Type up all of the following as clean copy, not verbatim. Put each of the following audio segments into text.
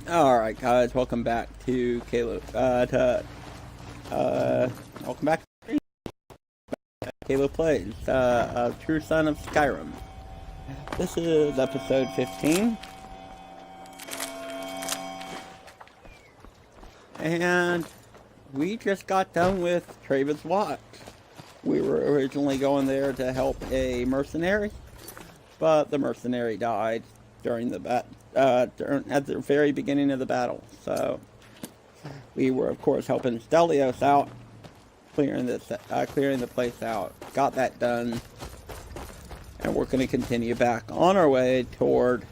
Alright guys, welcome back to welcome back to Caleb Plays, a true son of Skyrim. This is episode 15. And we just got done with Travis Watch. We were originally going there to help a mercenary, but the mercenary died during the at the very beginning of the battle. So we were, of course, helping Stelios out, clearing the place out. Got that done, and we're going to continue back on our way toward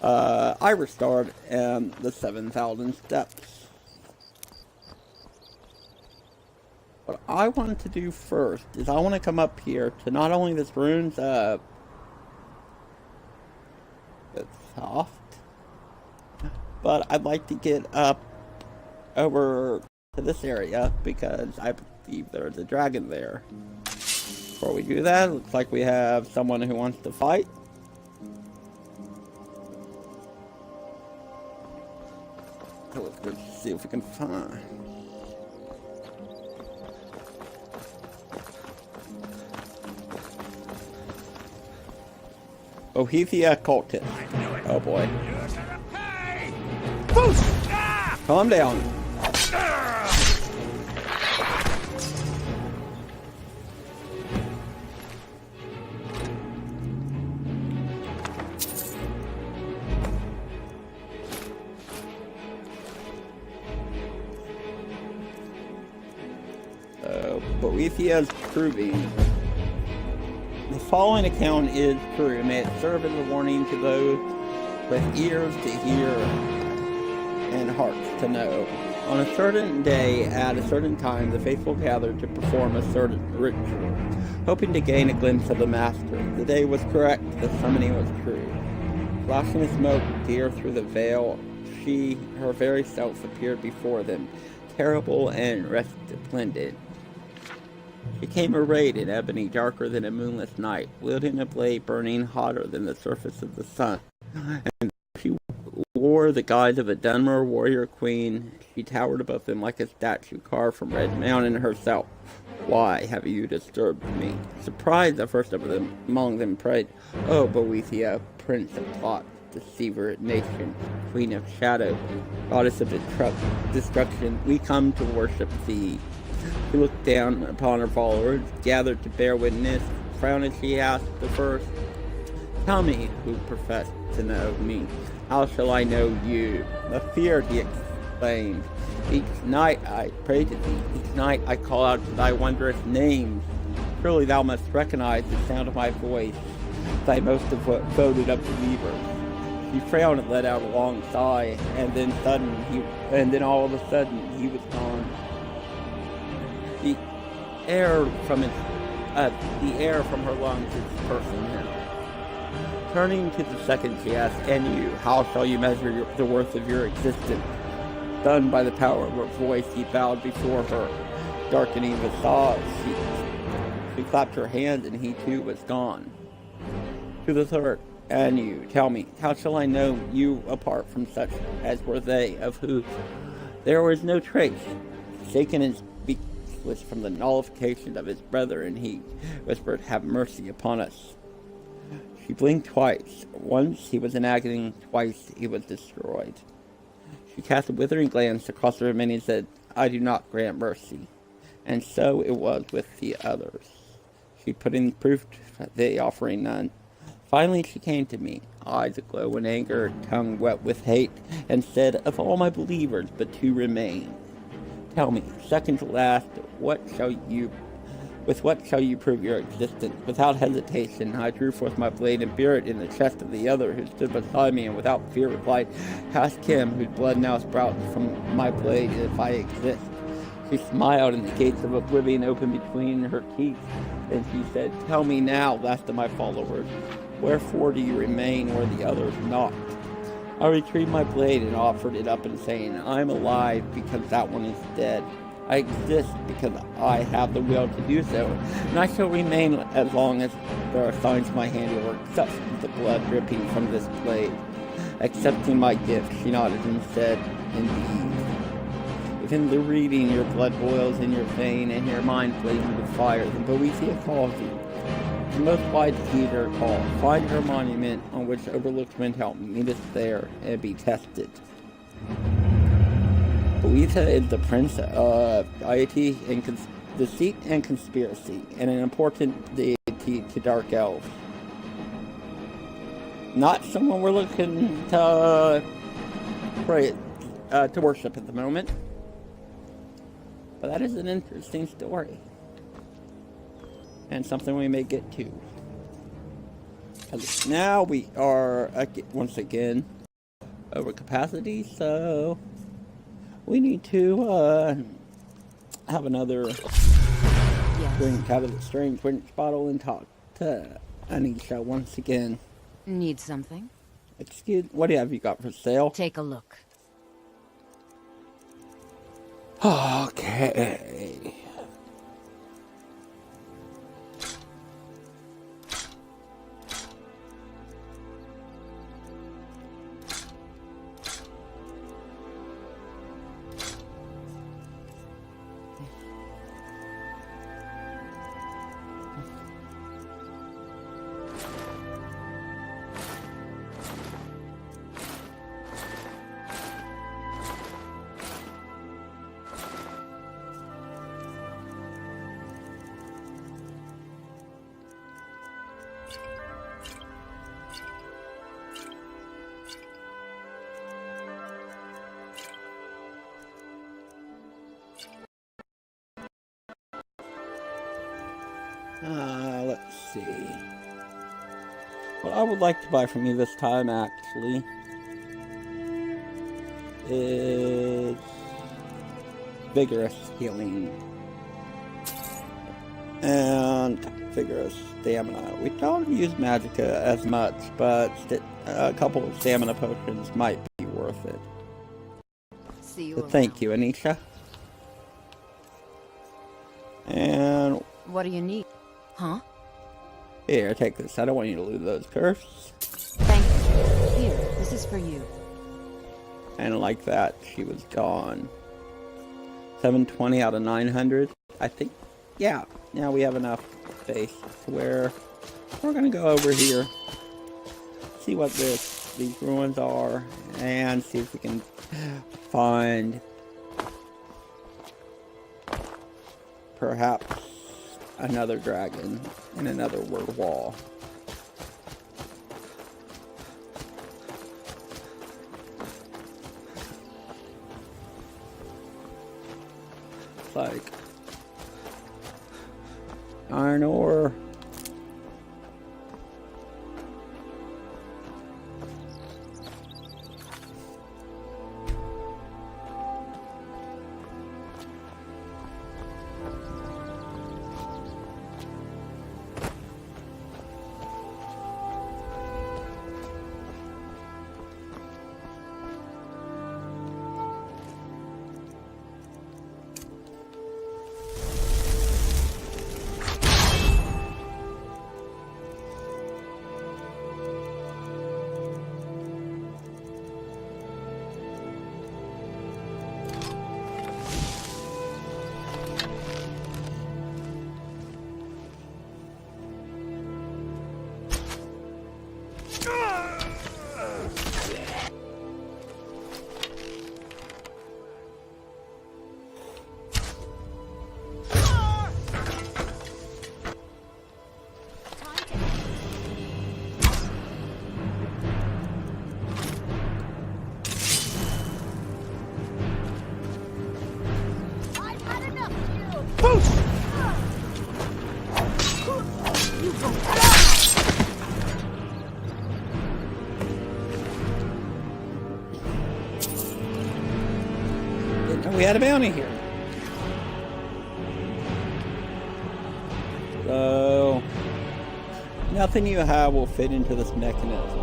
Iverstard and the 7,000 steps. What I want to do first is I want to come up here to not only this ruins soft, but I'd like to get up over to this area because I believe there's a dragon there. Before we do that, it looks like we have someone who wants to fight. So let's go see if we can find. Bohethia cultist. Oh boy. Calm down. So, Boethia's proving. The following account is true. May it serve as a warning to those with ears to hear and hearts to know. On a certain day, at a certain time, the faithful gathered to perform a certain ritual, hoping to gain a glimpse of the Master. The day was correct, the summoning was true. Flashing a smoke clear through the veil, she, her very self, appeared before them, terrible and resplendent. She came arrayed in ebony darker than a moonless night, wielding a blade burning hotter than the surface of the sun. And she wore the guise of a Dunmer warrior queen. She towered above them like a statue carved from Red Mountain herself. Why have you disturbed me? Surprised, the first of them among them prayed, O Boethia, prince of plot, deceiver, nation, queen of shadow, goddess of destruction, we come to worship thee. She looked down upon her followers, gathered to bear witness. Frowning, she asked the first, Tell me, who professed to know me, how shall I know you? Afeard, he exclaimed, each night I pray to thee, each night I call out to thy wondrous names. Surely thou must recognize the sound of my voice, thy most devoted of believers. She frowned and let out a long sigh, and then all of a sudden he was gone. The air from her lungs is personal now. Turning to the second, she asked, And you, how shall you measure the worth of your existence? Stunned by the power of her voice, he bowed before her, darkening the visage. She clapped her hands, and he too was gone. To the third, And you, tell me, how shall I know you apart from such as were they, of whom there was no trace? Shaken and was from the nullification of his brother, and he whispered, Have mercy upon us. She blinked twice. Once he was in agony, twice he was destroyed. She cast a withering glance across the remaining and said, I do not grant mercy. And so it was with the others. She put in proof, they offering none. Finally she came to me, eyes aglow in anger, tongue wet with hate, and said, Of all my believers, but two remain. Tell me, second to last, with what shall you prove your existence? Without hesitation, I drew forth my blade and buried it in the chest of the other who stood beside me, and without fear replied, Ask him whose blood now sprouts from my blade if I exist. She smiled, and the gates of oblivion opened between her teeth, and she said, Tell me now, last of my followers, wherefore do you remain where the others knocked? I retrieved my blade and offered it up and saying, I am alive because that one is dead. I exist because I have the will to do so, and I shall remain as long as there are signs of my handiwork, such as the blood dripping from this blade. Accepting my gift, she nodded and said, indeed. Within the reading, your blood boils in your vein and your mind flames with fire. The Boethia calls you. The most wise leader call. Find her monument on which overlooks Windhelm. Meet us there and be tested. Boetha is the prince of piety and deceit and conspiracy, and an important deity to Dark Elves. Not someone we're looking to pray to worship at the moment, but that is an interesting story, and something we may get to. Now we are once again over capacity, so we need to have another drink out of the strange winch bottle and talk to Anisha once again. Need something? Excuse, what have you got for sale? Take a look. Okay. Let's see. What I would like to buy from you this time, actually, is vigorous healing and vigorous stamina. We don't use magicka as much, but a couple of stamina potions might be worth it. See you So thank you, Anisha. And what do you need? Huh? here, take this. I don't want you to lose those curses. Thank you. Here, this is for you. And like that, she was gone. 720 out of 900. I think, yeah, now we have enough space to where we're gonna go over here, see what these ruins are, and see if we can find perhaps another dragon and another word wall. It's like iron ore. We had a bounty here. So, nothing you have will fit into this mechanism.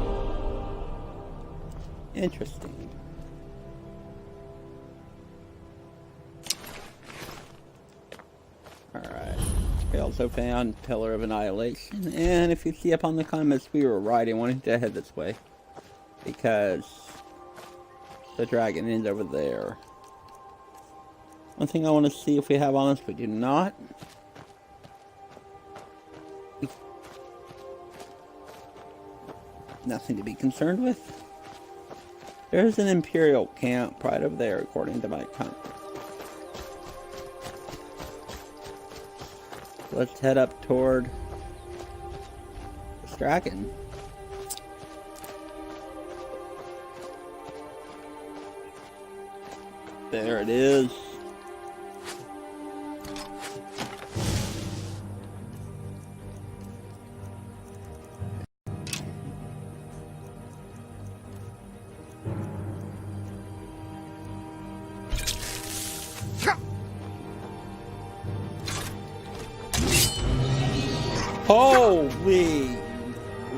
Interesting. Alright. We also found Pillar of Annihilation. And if you see up on the comments, we were right. I wanted to head this way. because the dragon is over there. One thing I want to see if we have on us, we do not. Nothing to be concerned with. There's an Imperial camp right over there, according to my compass. Let's head up toward this dragon. There it is. Holy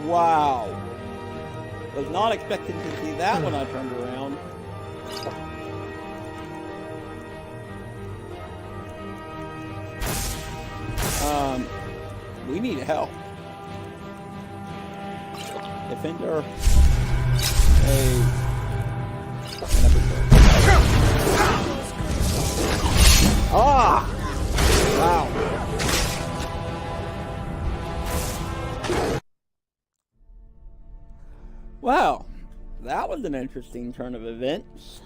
wow. Was not expecting to see that when I turned around. We need help. Defender. Ah! Wow. Wow, that was an interesting turn of events.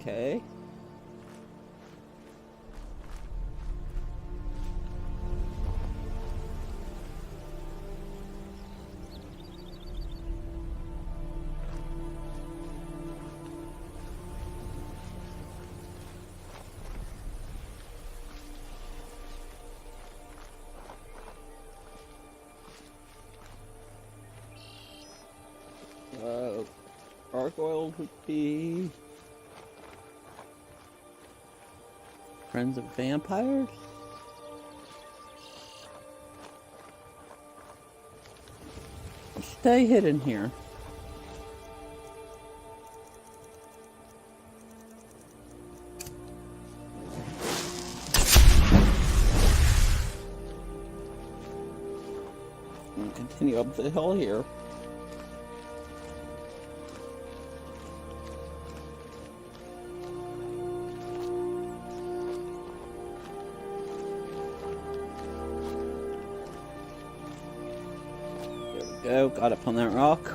Okay. Gargoyles would be friends of vampires. Stay hidden here. And continue up the hill here. Go, got up on that rock.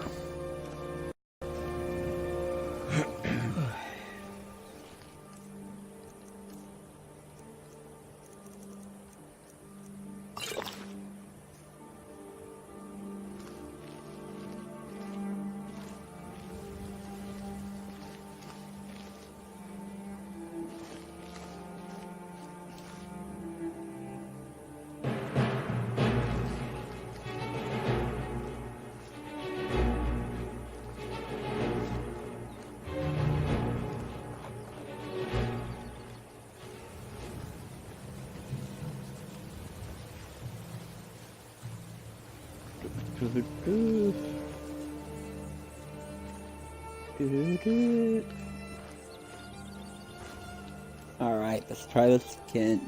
Alright, let's try this again.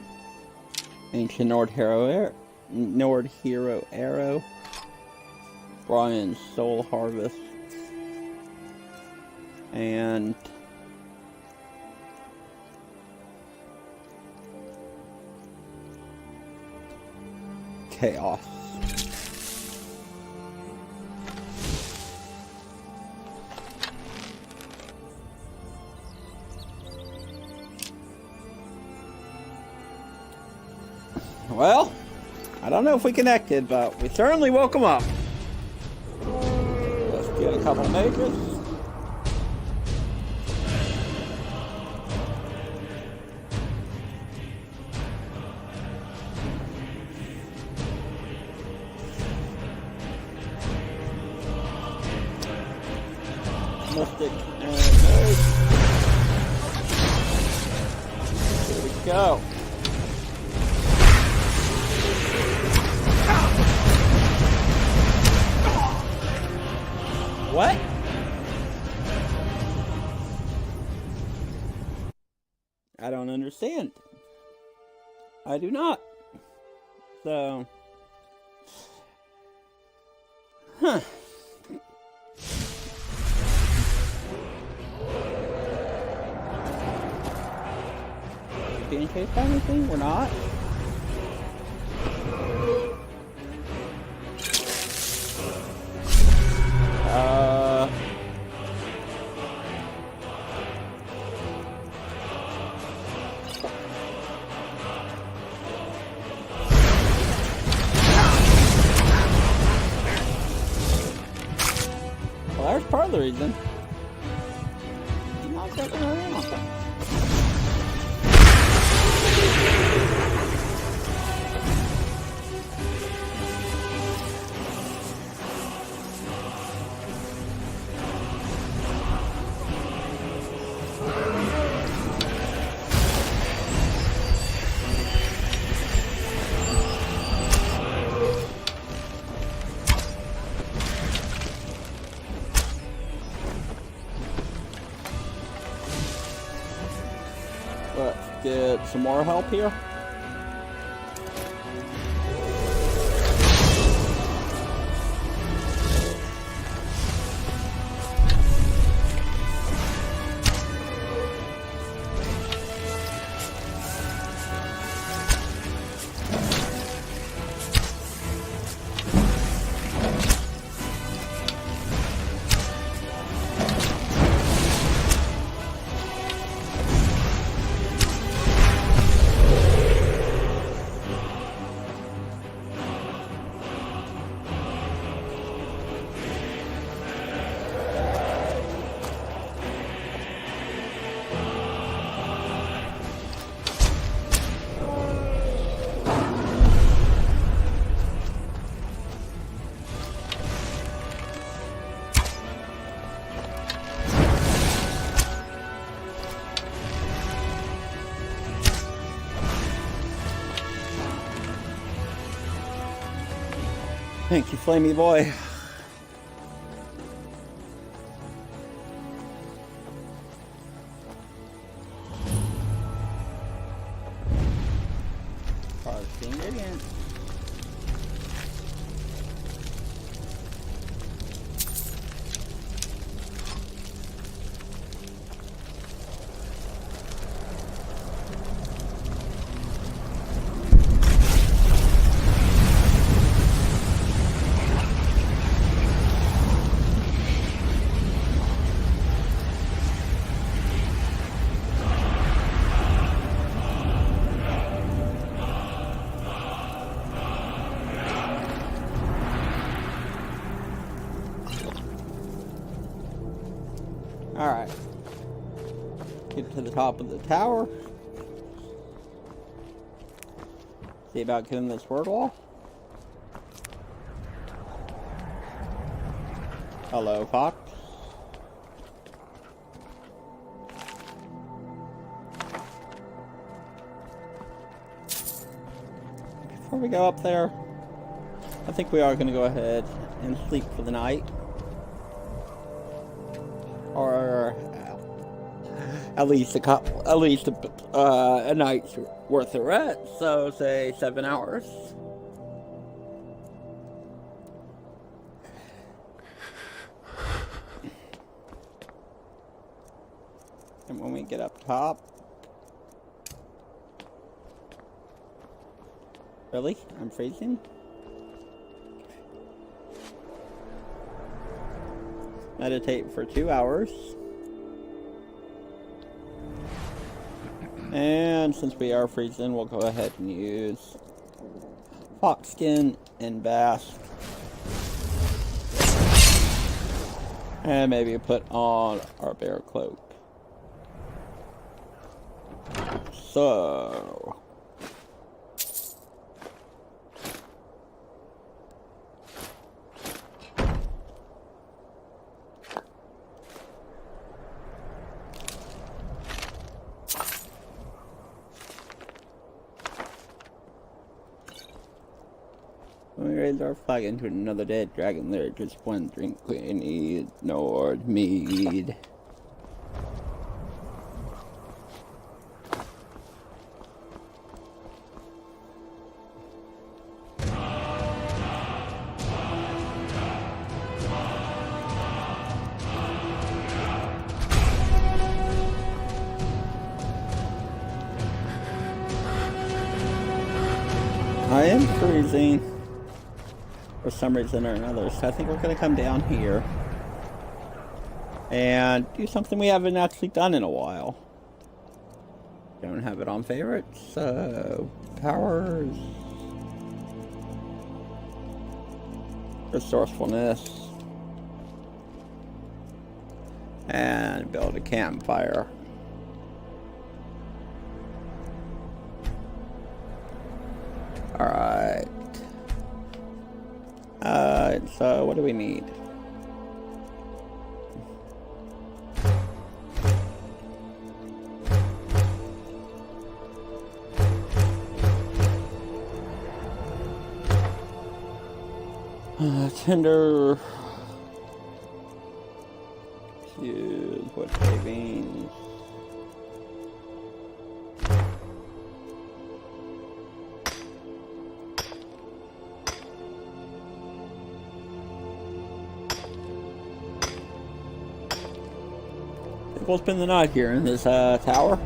Ancient Nord Hero Arrow. Brian's Soul Harvest. And Chaos. Well, I don't know if we connected, but we certainly woke him up. Let's get a couple mages. Mystic and mage. Here we go. What? I don't understand. I do not. So, being chased by anything? We're not. Well, there's part of the reason. You're not getting around. Let's get some more help here. Thank you, Flamey Boy. Parsing again. Alright. Get to the top of the tower. See about getting this word wall. Hello, Fox. Before we go up there, I think we are going to go ahead and sleep for the night. Or at least a night's worth of rest. So say 7 hours. And when we get up top, really, I'm freezing. Meditate for 2 hours. And since we are freezing, we'll go ahead and use fox skin and bask. And maybe put on our bear cloak. So when we raise our flag into another dead dragon, there's just one drink we need, Nord mead. I am freezing for some reason or another, so I think we're going to come down here and do something we haven't actually done in a while. Don't have it on favorites, so powers, resourcefulness, and build a campfire. Alright. So what do we need? Tinder. Use wood pavings. We'll spend the night here in this tower.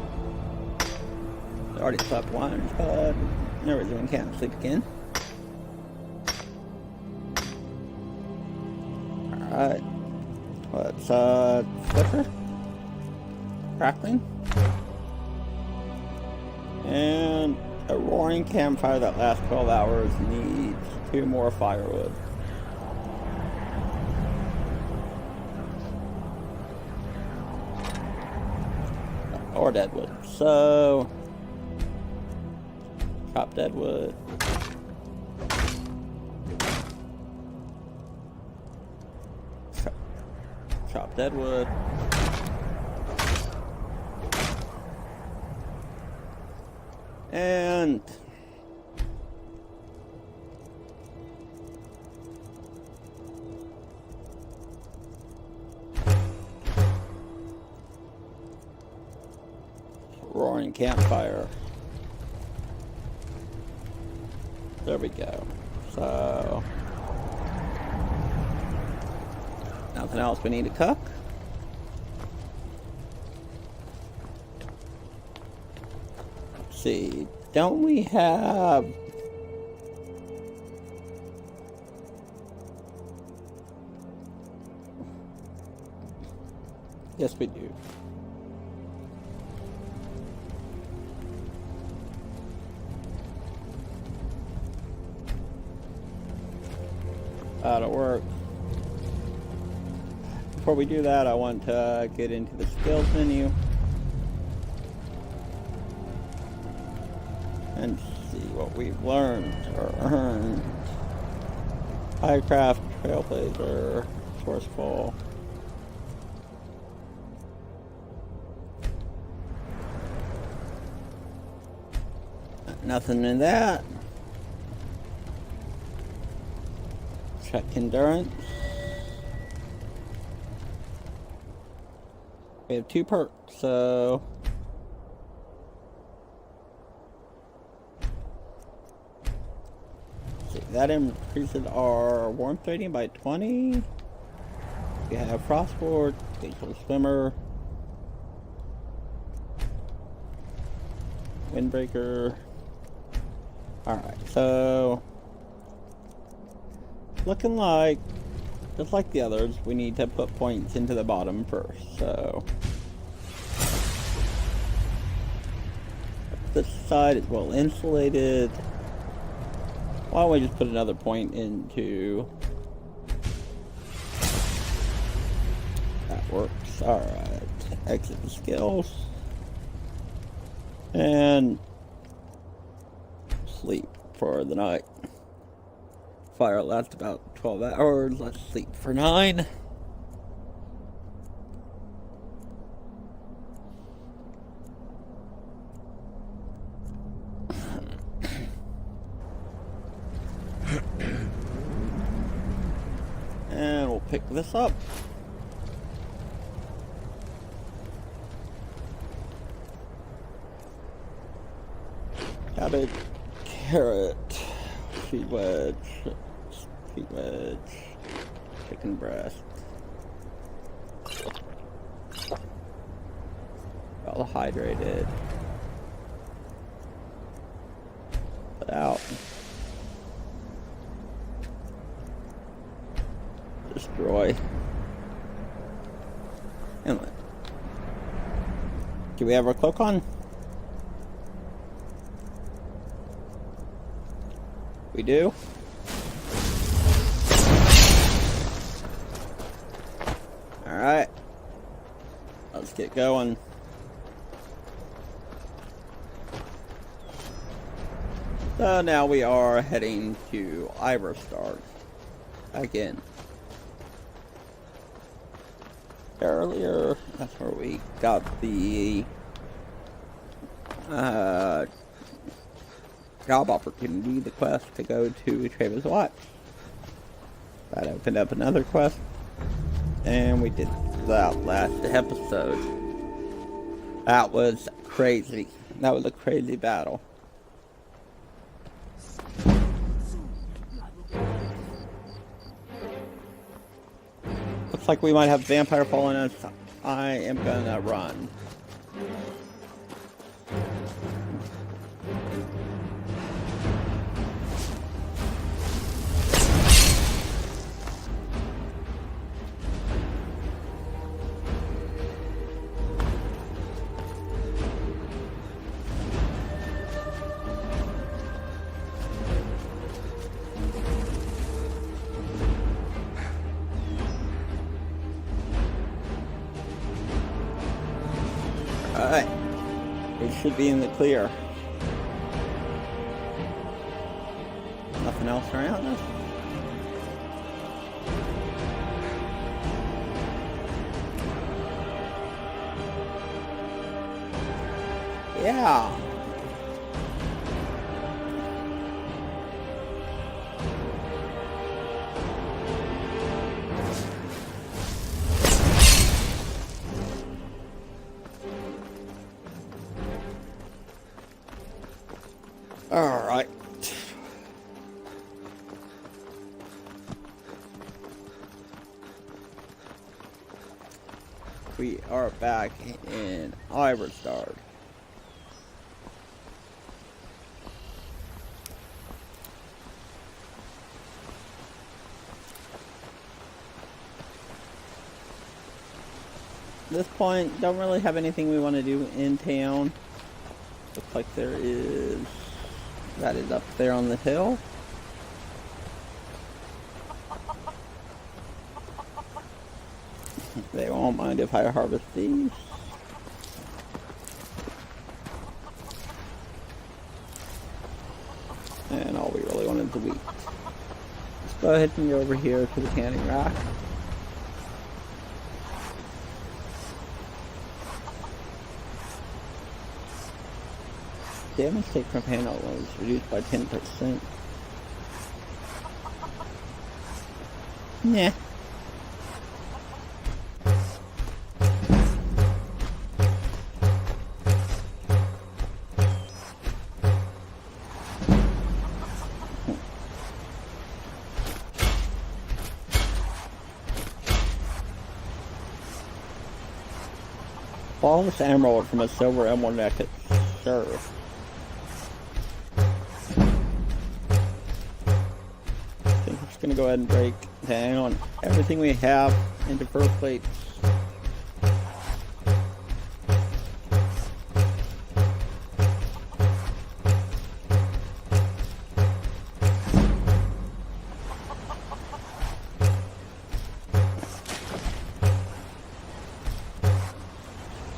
I already slept once, but no reason we can't sleep again. Alright. Let's flicker. Crackling. And a roaring campfire that lasts 12 hours needs 2 more firewood. Or deadwood. So chop deadwood. Chop deadwood. And roaring campfire. There we go. So nothing else we need to cook. Let's see. Don't we have yes, we do. That'll work. Before we do that, I want to get into the skills menu and see what we've learned or earned. Highcraft, Trailblazer, Forceful. Nothing in that. Check endurance. We have 2 perks, so see, that increases our warmth rating by 20. We have Frostboard, Glacial Swimmer, Windbreaker. Alright, so looking like, just like the others, we need to put points into the bottom first, so this side is well insulated. Why don't we just put another point into, that works. Alright, exit the skills and sleep for the night. Fire lasts about 12 hours. Let's sleep for 9. And we'll pick this up. Cabbage, carrot, sweet wedge, chicken breast. Well hydrated. Put out. Inlet. Do we have our cloak on? We do. Alright. Let's get going. So now we are heading to Iverstard again. Earlier, that's where we got the job opportunity, the quest to go to Travis Watch. That opened up another quest, and we did that last episode. That was crazy. That was a crazy battle. Looks like we might have vampire following us. I am gonna run. Alright, we should be in the clear. Nothing else around us? Yeah. Alright. We are back in Iverstard. At this point, don't really have anything we want to do in town. Looks like there is... That is up there on the hill. They won't mind if I harvest these. And all we really want is the wheat. Let's go ahead and go over here to the canning rack. Damage take from handle was reduced by 10%. Nah. Flawless emerald from a silver emerald necklace. Sure. Gonna go ahead and break down everything we have into fur plates.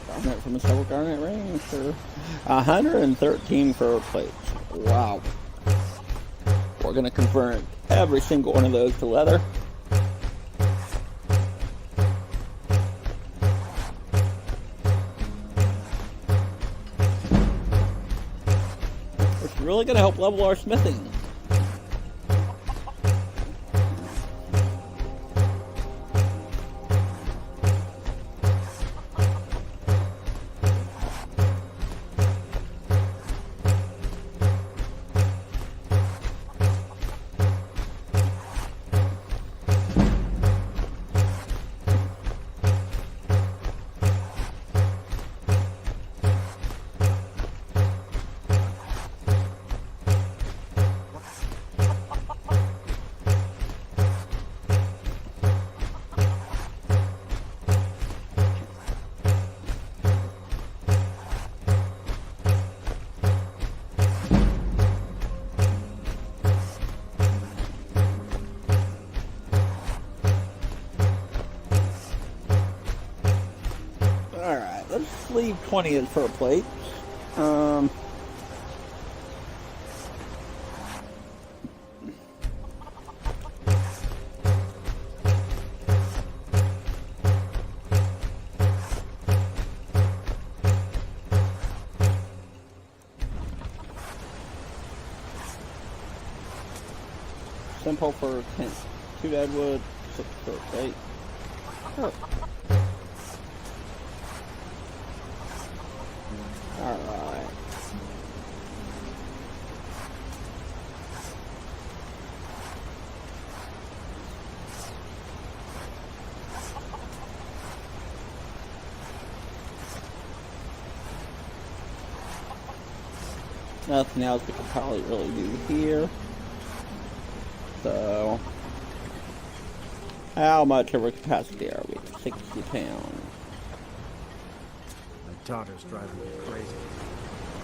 Garnet from a silver garnet ring for 113 fur plates. Wow. We're gonna convert every single one of those to leather. It's really gonna help level our smithing. let's leave 20 as for plates. Simple for 10. 2 dead wood, 6 for plate. Oh. Alright. Nothing else we can probably really do here. So, how much overcapacity are we? 60 pounds. My daughter's driving me crazy.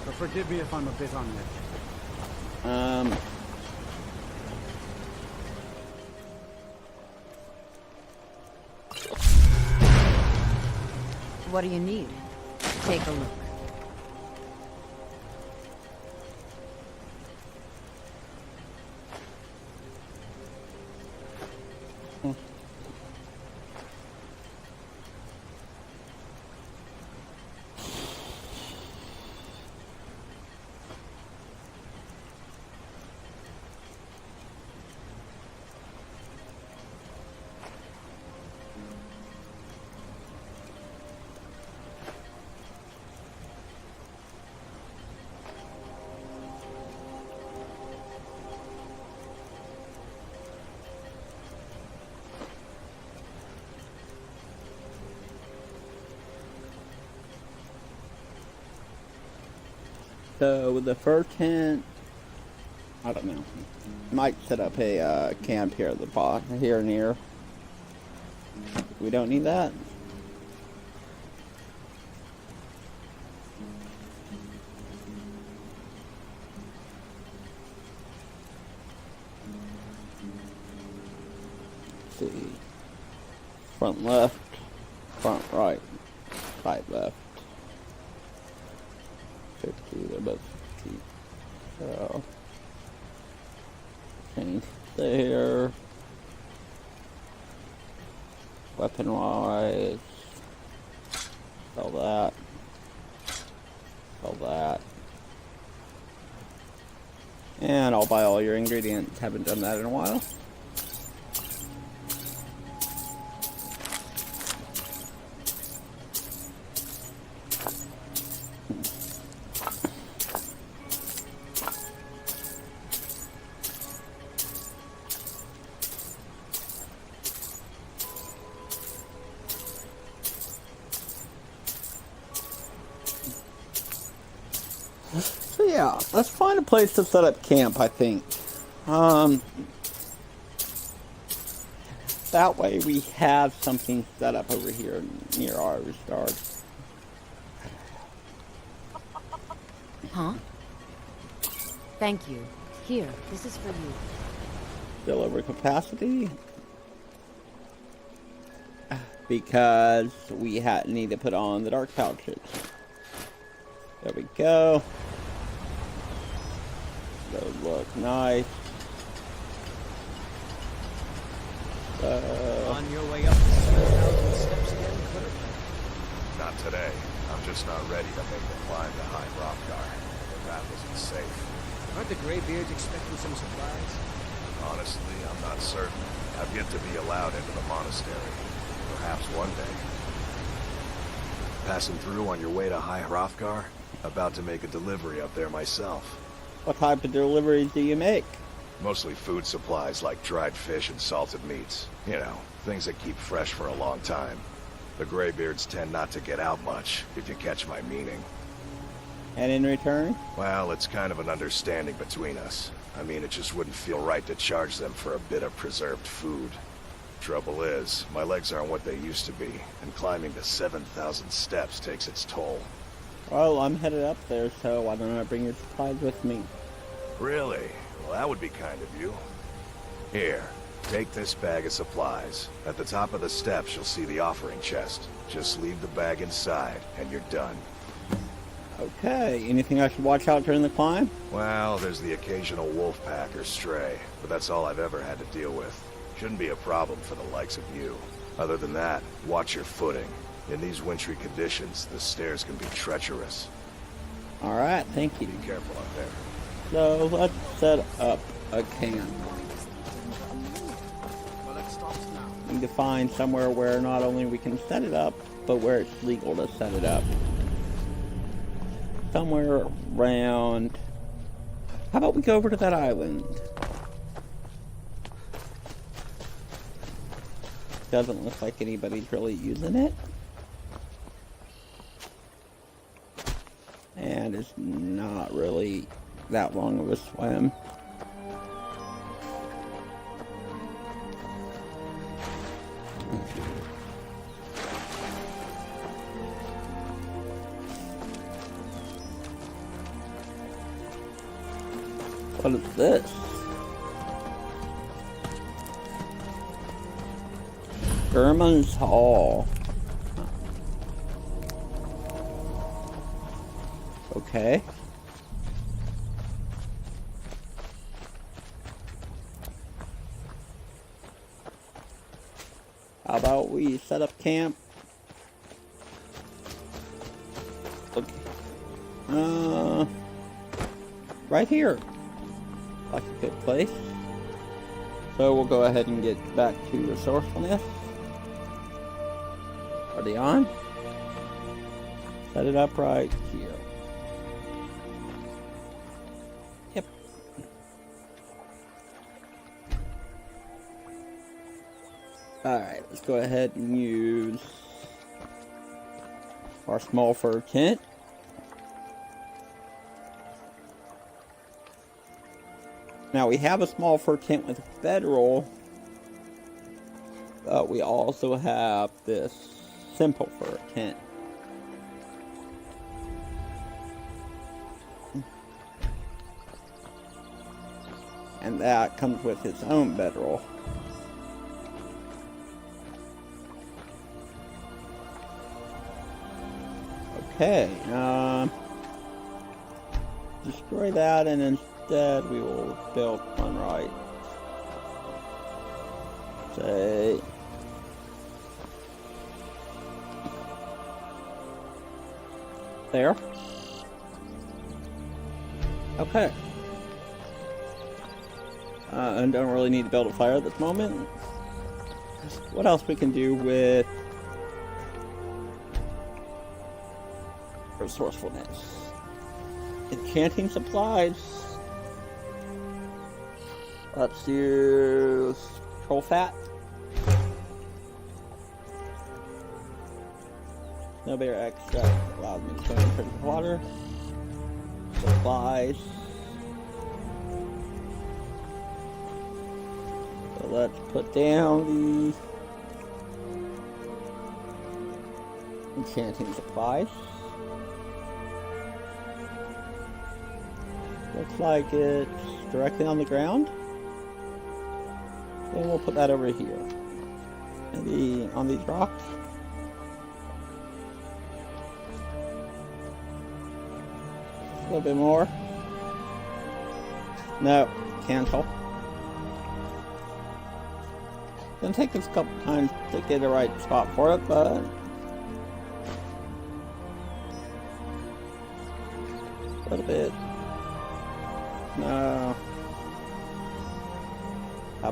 But forgive me if I'm a bit on edge. What do you need? Take a look. So with the fur tent, I don't know. Might set up a camp here at the bottom, here near. We don't need that. Let's see. Front left, front right, side left. 50, they're both 50. So, change there. Weapon wise, sell that, sell that. And I'll buy all your ingredients. Haven't done that in a while. So yeah, let's find a place to set up camp, I think. That way we have something set up over here near our start. Huh? Thank you. Here, this is for you. Still over capacity. Because we need to put on the dark pouches. There we go. Those look nice. On your way up the 7,000 steps again, Critter? Not today. I'm just not ready to make the climb to High Hrothgar. The path isn't safe. Aren't the Greybeards expecting some supplies? Honestly, I'm not certain. I've yet to be allowed into the monastery. Perhaps one day. Passing through on your way to High Hrothgar? About to make a delivery up there myself. What type of deliveries do you make? Mostly food supplies like dried fish and salted meats. You know, things that keep fresh for a long time. The Greybeards tend not to get out much, if you catch my meaning. And in return? Well, it's kind of an understanding between us. I mean, it just wouldn't feel right to charge them for a bit of preserved food. Trouble is, my legs aren't what they used to be, and climbing the 7,000 steps takes its toll. Well, I'm headed up there, so why don't I bring your supplies with me? Really? Well, that would be kind of you. Here, Take this bag of supplies. At the top of the steps, you'll see the offering chest. Just leave the bag inside, and you're done. Okay, anything I should watch out during the climb? Well, there's the occasional wolf pack or stray, but that's all I've ever had to deal with. Shouldn't be a problem for the likes of you. Other than that, watch your footing. In these wintry conditions, the stairs can be treacherous. Alright, thank you. Be careful out there. So, let's set up a camp. Well, it stops now. Need to find somewhere where not only we can set it up, but where it's legal to set it up. Somewhere around... How about we go over to that island? Doesn't look like anybody's really using it. And it's not really that long of a swim. What is this? German's Hall. Okay. How about we set up camp? Okay. Right here. Like a good place. So we'll go ahead and get back to resourcefulness. Are they on? Set it up right here. Yep. Alright, let's go ahead and use our small fur tent. Now we have a small fur tent with a bedroll, but we also have this simple fur tent. And that comes with its own bedroll. Okay, destroy that, and instead we will build one right. Say there. Okay. And don't really need to build a fire at this moment. What else we can do with resourcefulness? Enchanting supplies. Let's use troll fat. No bear extract allows me to turn into water. Supplies. So let's put down the enchanting supplies. Looks like it's directly on the ground. Then we'll put that over here. Maybe on these rocks. A little bit more. No, cancel. Gonna take this a couple times to get the right spot for it, but a little bit. No. How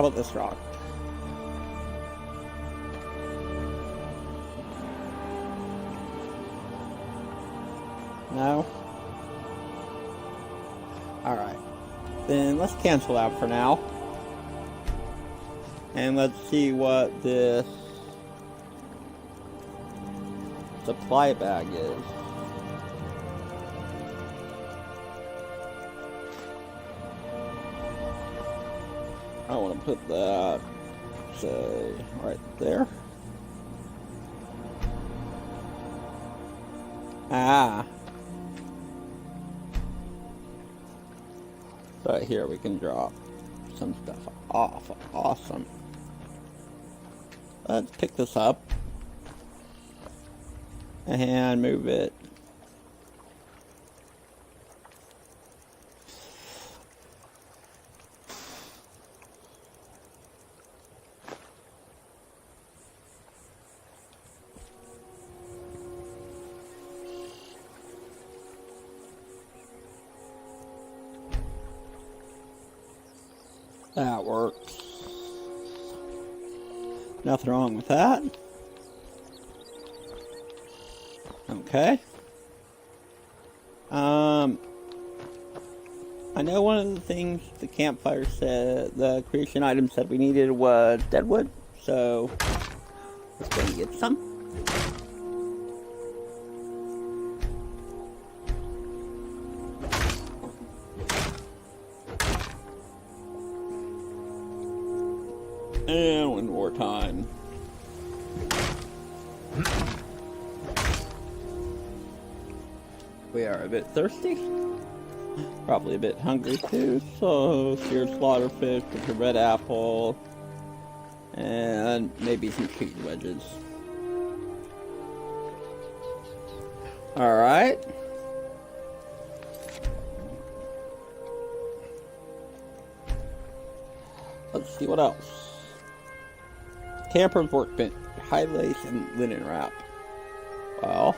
about this rock? No? Alright. Then let's cancel that for now. And let's see what this supply bag is. I want to put that, say, right there. Right here we can drop some stuff off. Awesome. Let's pick this up and move it. That works. Nothing wrong with that. Okay. I know one of the things the campfire said, the creation item said we needed was deadwood, so let's go and get some. And one more time. We are a bit thirsty. Probably a bit hungry too. So, seared slaughterfish with a red apple. And maybe some cheese wedges. Alright. Let's see what else. Camper's workbench, high lace, and linen wrap. Well,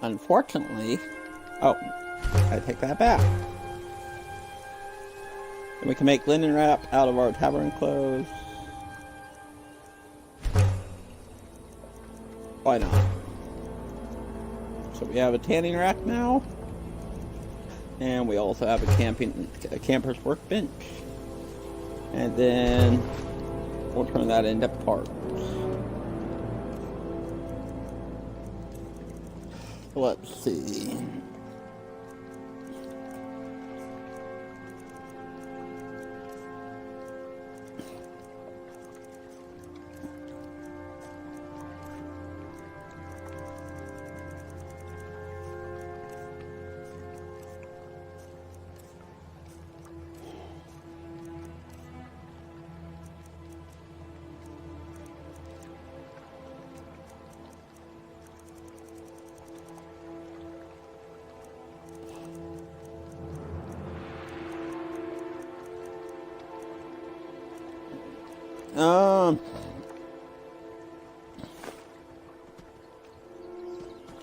unfortunately, oh, I take that back. And we can make linen wrap out of our tavern clothes. Why not? So we have a tanning rack now, and we also have a camper's workbench. And then we'll turn that into parts. Let's see.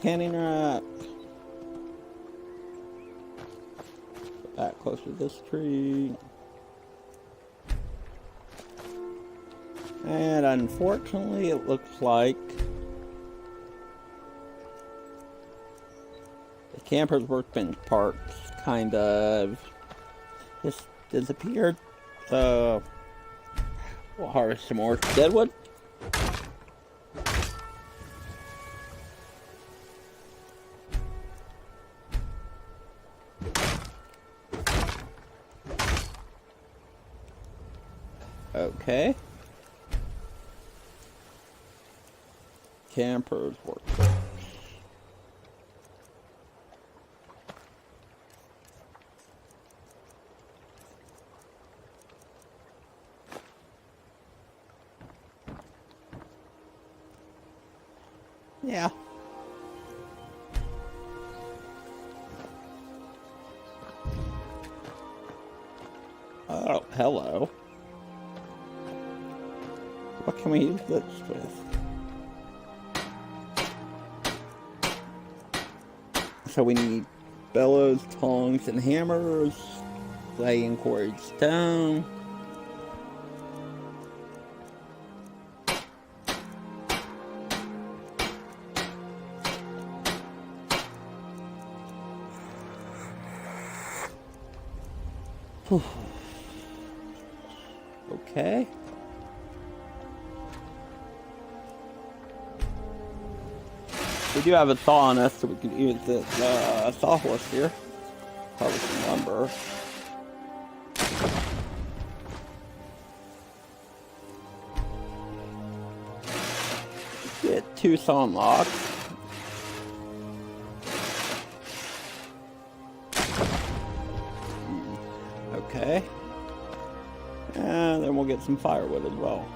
Canning rack. Put that closer to this tree. And unfortunately, it looks like the camper's workbench parts kind of just disappeared. So we'll harvest some more deadwood. Okay. Camper's workbench. Yeah. Oh, hello. What can we use this with? So we need bellows, tongs, and hammers, clay and quarried stone. Okay. We do have a saw on us, so we can use this sawhorse here. Probably some lumber. Get 2 sawn logs. Okay. And then we'll get some firewood as well.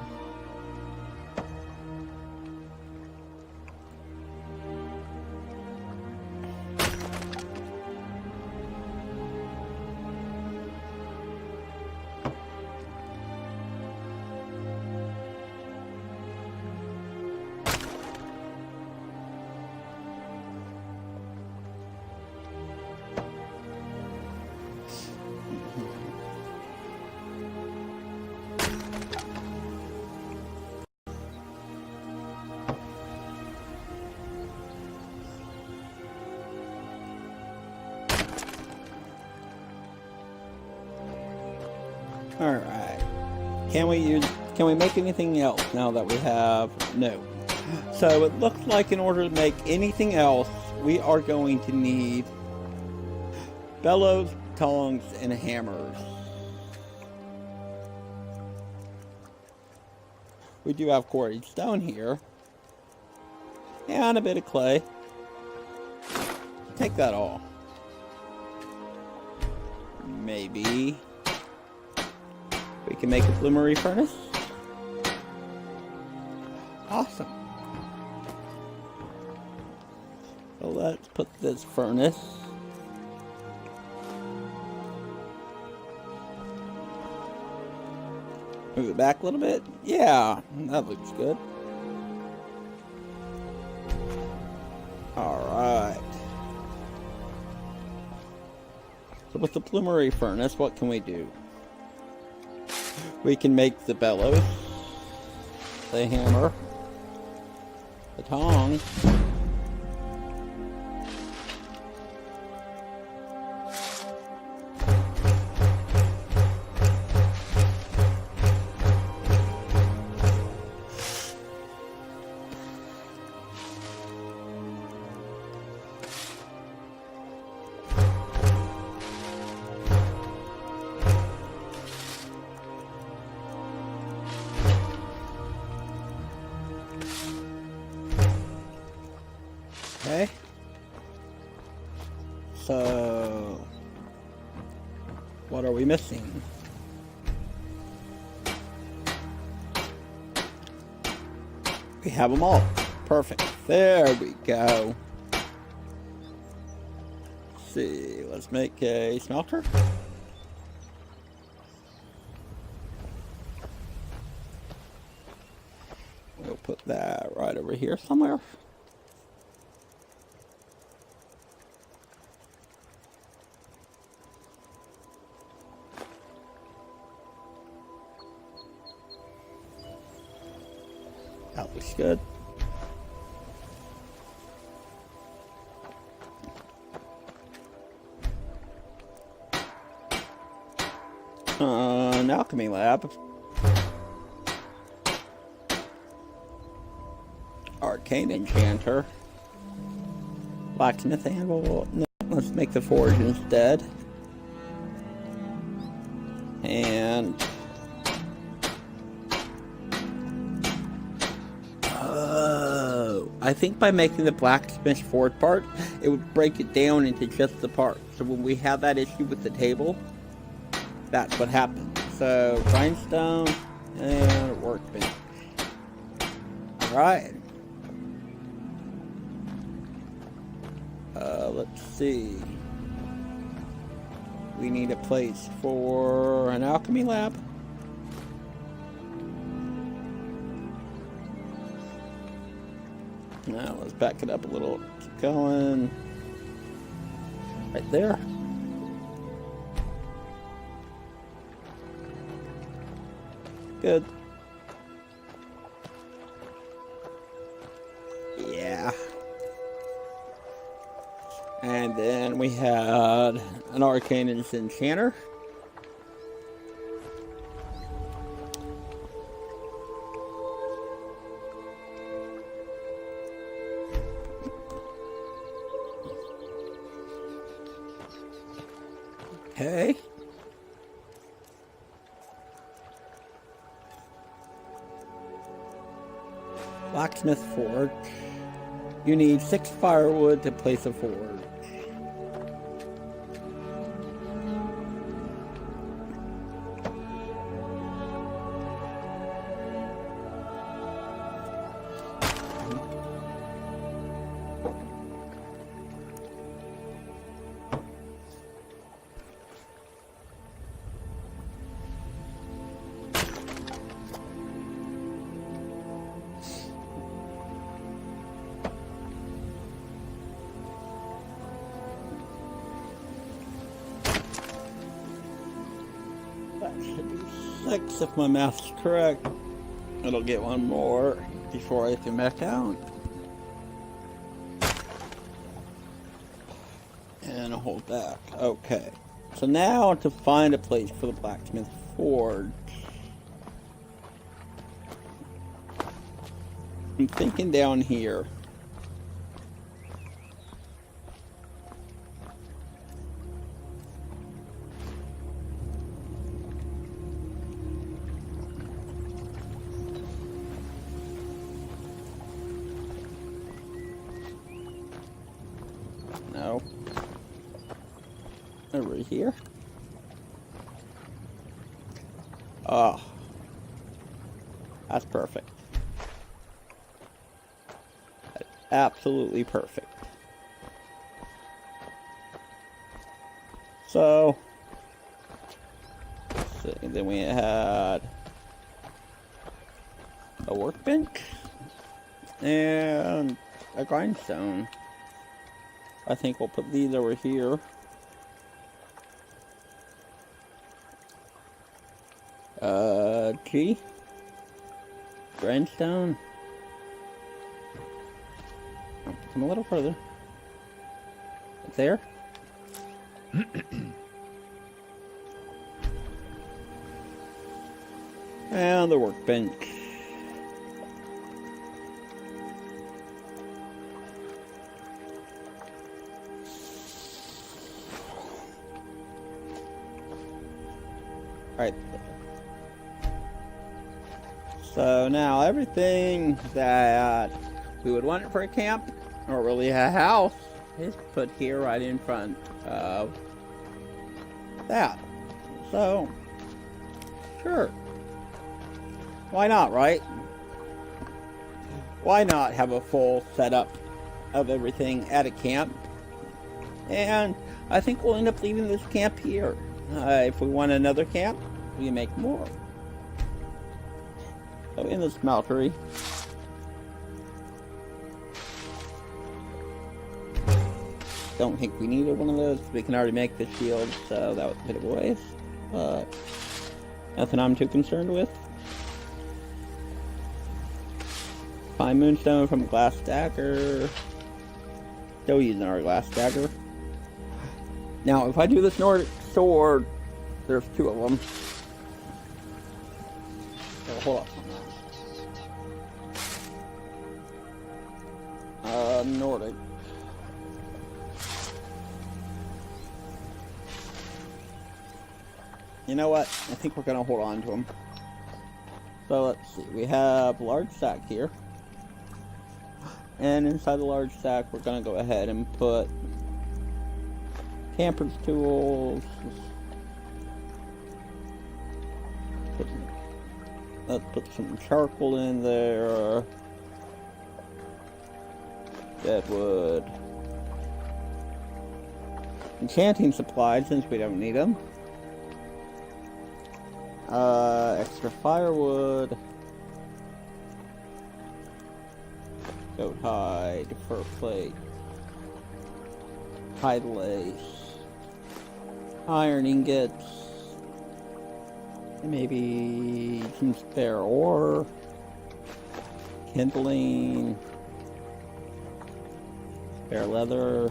Alright. Can we make anything else now that we have... No. So it looks like in order to make anything else, we are going to need bellows, tongs, and hammers. We do have quarried stone here. And a bit of clay. Take that all. Maybe we can make a bloomery furnace. Awesome. So let's put this furnace. Move it back a little bit. Yeah, that looks good. Alright. So with the bloomery furnace, what can we do? We can make the bellows, the hammer, the tongs, okay. So, what are we missing? We have them all. Perfect. There we go. Let's see, let's make a smelter. We'll put that right over here somewhere. That looks good. An alchemy lab. Arcane enchanter. Blacksmith anvil. No, let's make the forge instead. And I think by making the blacksmith forge part, it would break it down into just the part. So when we have that issue with the table, that's what happens. So grindstone and a workbench. Alright. Let's see. We need a place for an alchemy lab. Now let's back it up a little. Keep going. Right there. Good. Yeah. And then we had an arcane enchanter. Okay. Blacksmith forge. You need 6 firewood to place a forge. That should be 6 if my math's correct. It'll get one more before I can back out. And hold back. Okay. So now to find a place for the blacksmith forge. I'm thinking down here. No. Over here. Oh. That's perfect. That's absolutely perfect. So, then we had a workbench and a grindstone. I think we'll put these over here. G. Grindstone. Oh, come a little further. There. And the workbench. Right. So now everything that we would want for a camp, or really a house, is put here right in front of that. So, sure. Why not, right? Why not have a full setup of everything at a camp? And I think we'll end up leaving this camp here. If we want another camp, we can make more. So in the smeltery. Don't think we needed one of those. We can already make the shield, so that was a bit of a waste. But nothing I'm too concerned with. Fine moonstone from glass dagger. Still using our glass dagger. Now, if I do this Nordic sword, there's 2 of them. So hold up. Nordic. You know what? I think we're gonna hold on to them. So let's see. We have a large sack here. And inside the large sack, we're gonna go ahead and put camper's tools. Let's put some charcoal in there. Deadwood. Enchanting supplies, since we don't need them. Extra firewood. Goat hide, fur plate. Hide lace. Iron ingots. Maybe some spare ore. Kindling. Spare leather.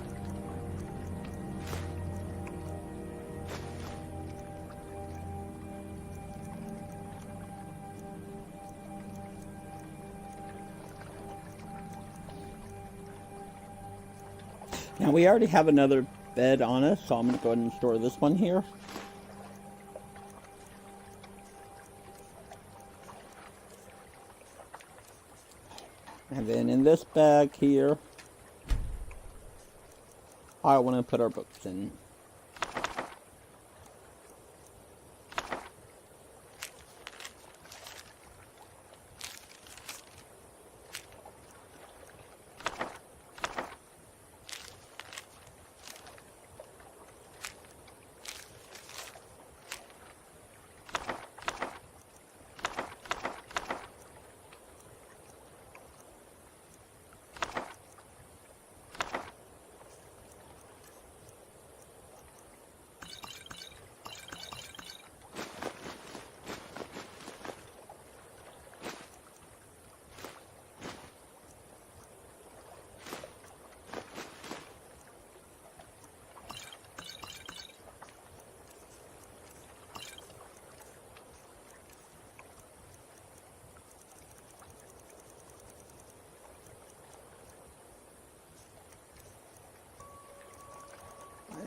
Now we already have another bed on us, so I'm going to go ahead and store this one here. And then in this bag here, I want to put our books in.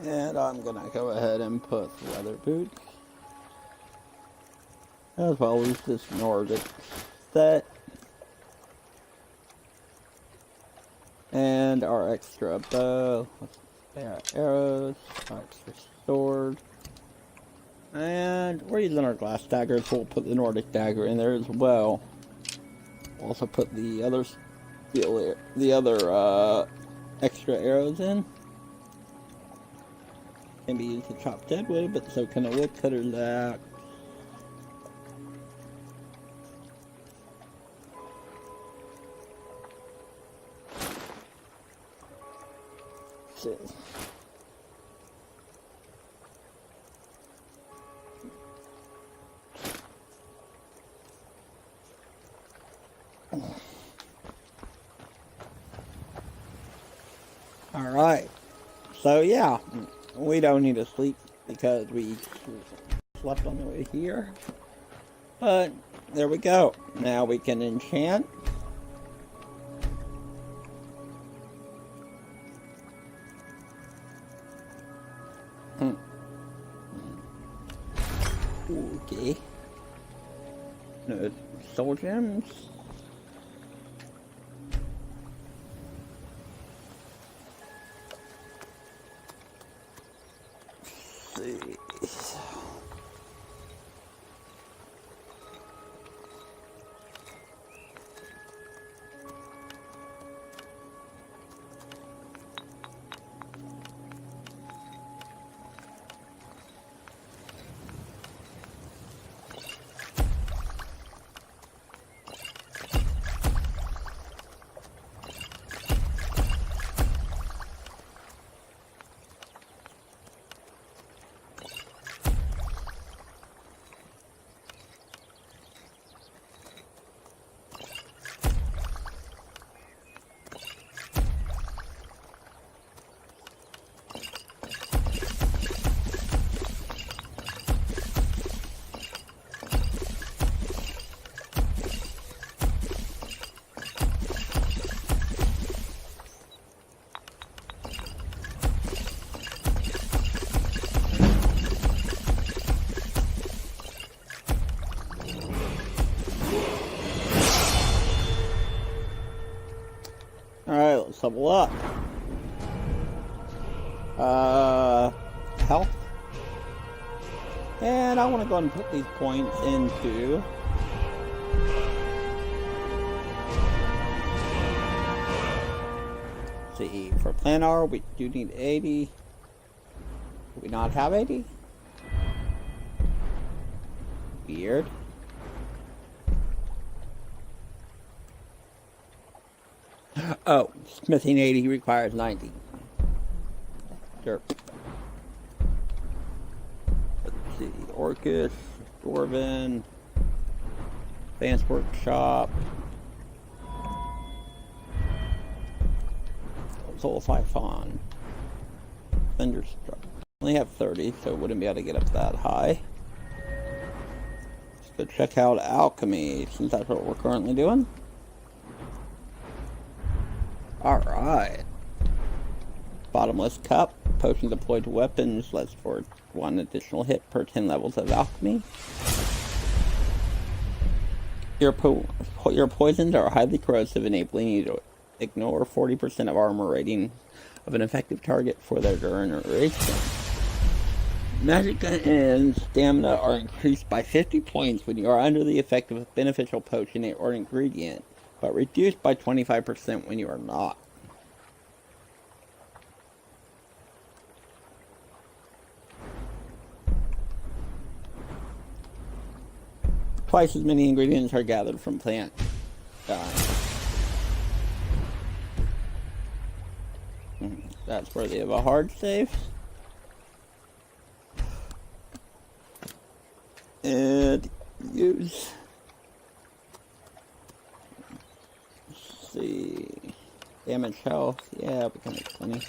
And I'm gonna go ahead and put leather boots, as well as this Nordic set. And our extra bow, our arrows, our extra sword. And we're using our glass daggers, so we'll put the Nordic dagger in there as well. We'll also put the other extra arrows in. Can be used to chop dead wood, but so can a wood cutter's axe. Alright, so yeah, we don't need to sleep because we slept on the way here, but there we go. Now we can enchant. Okay. No soul gems. See. Alright, let's level up. Health. And I want to go ahead and put these points into see, for planar we do need 80. Do we not have 80? Weird. Oh, smithing 80 requires 90. Sure. Let's see. Orcus, Dwarven, Advanced Workshop, Zolfifon, Thunderstruck. Only have 30, so wouldn't be able to get up that high. Let's go check out alchemy, since that's what we're currently doing. Alright. Bottomless cup. Potion deployed to weapons. Lets for 1 additional hit per 10 levels of alchemy. Your poisons are highly corrosive, enabling you to ignore 40% of armor rating of an effective target for their duration. Magic and stamina are increased by 50 points when you are under the effect of a beneficial potion or ingredient, but reduced by 25% when you are not. Twice as many ingredients are gathered from plant dyes. That's worthy of a hard save. And use. Let's see. Damage health. Yeah, we can make plenty.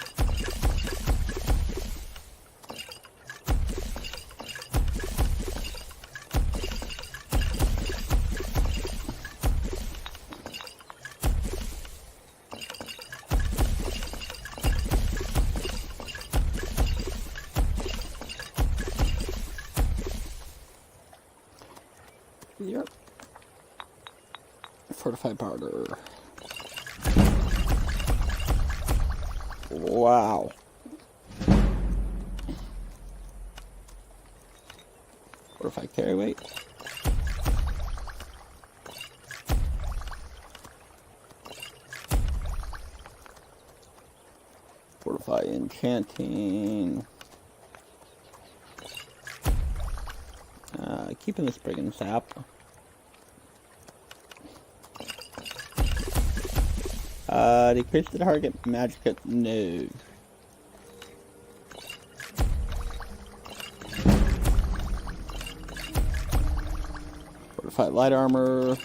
Yep. Fortified powder. Wow. Fortified carry weight. Fortify enchanting. Keeping this brigand sap. Decrease the target magic. No. Fortified light armor.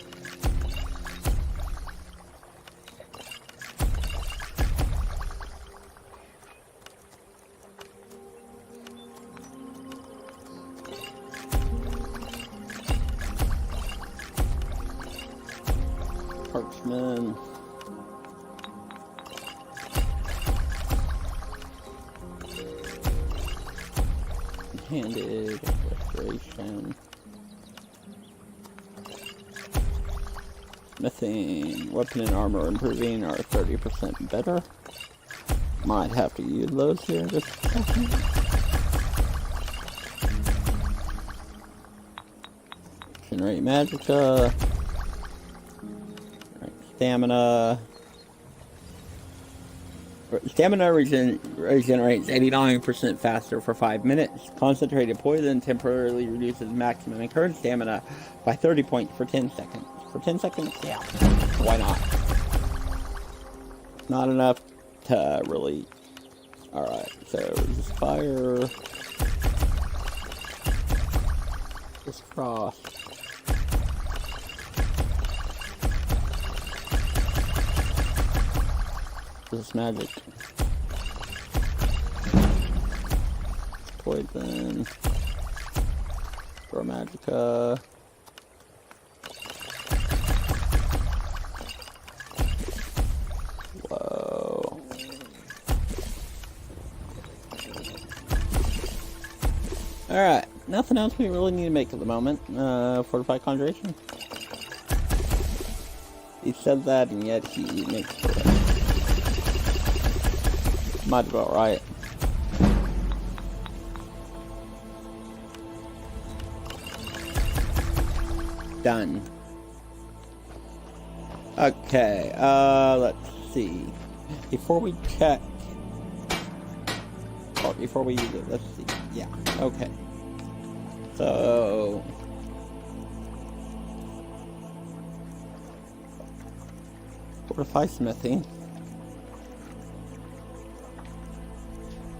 Parchment. Handed restoration. Smithing, weapon and armor improving are 30% better. Might have to use those here in just a second. Generate magicka. Stamina. Stamina regenerates 89% faster for 5 minutes. Concentrated poison temporarily reduces maximum incurred stamina by 30 points for 10 seconds. For 10 seconds? Yeah. Why not? Not enough to really... Alright, so resist fire. Resist frost. Resist magic. Poison. Throw magicka. Whoa. Alright, nothing else we really need to make at the moment. Fortified conjuration. He says that and yet he makes it. Might as well, right? Done. Okay, let's see. Before we check... Or before we use it, let's see. Yeah, okay. So... Fortify smithing.